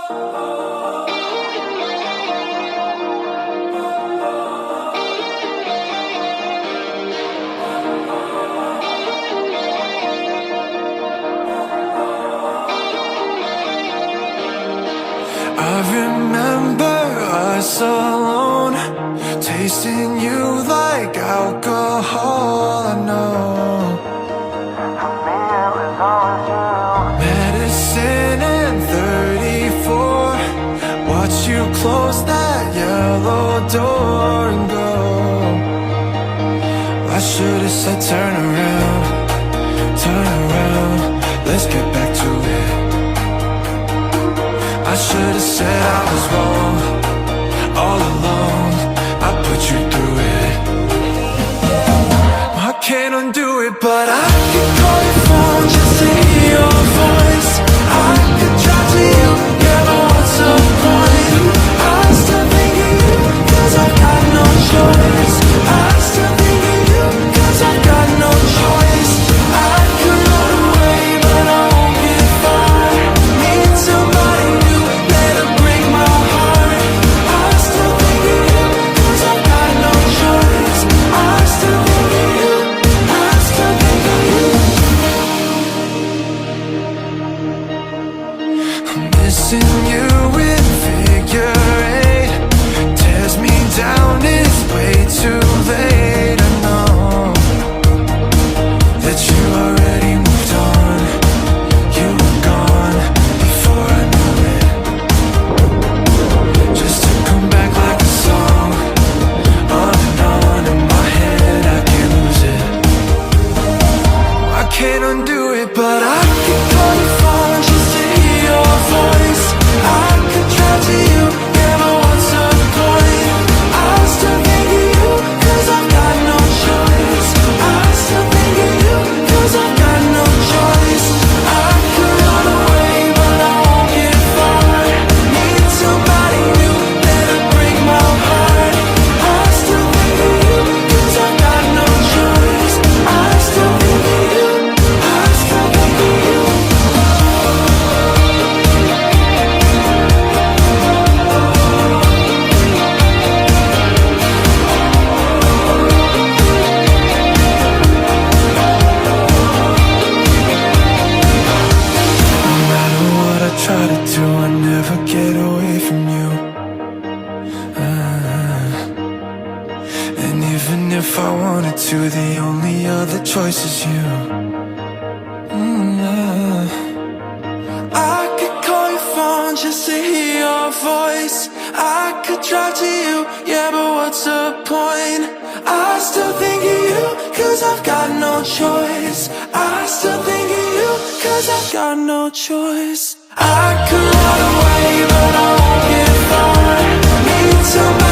I remember us alone, tasting you like alcohol. I know medicine and 34. Watch you close that yellow door and go. I should've said turn around, let's get back to it. I should've said I was wrong, all alone, I put you through it. I can't undo it, but I can call your phone just to hear your voice. I could drive to you, yeah, but what's the point? I still think of you, cause I've got no choice. I still think of you, cause I've got no choice. I could run away, but I won't get far. Need somebody new, let her break my heart. I still think of you, cause I've got no choice. I still think of you, I still think of you. I'm missing you with figure eight. Tears me down, it's way too late. I know that you already moved on. You were gone before I knew it. Just to come back like a song, on and on in my head, I can't lose it. I can't undo it, but I can call your phone just to hear your voice. I could drive to you, yeah, but what's the point? I still think of you, cause I've got no choice. I still think of you, cause I've got no choice. I could run away, but I won't get far. Need somebody new, let her break my heart. I still think of you, cause I've got no choice. I still think of you, I still think of you. No matter what I try to do, I never get away from you. And even if I wanted to, the only other choice is you. I could call your phone just to hear your voice. I could drive to you, yeah, but what's the point? I still think of you, cause I've got no choice. I still think of you, cause I've got no choice. I could run away, but I won't get far. Need somebody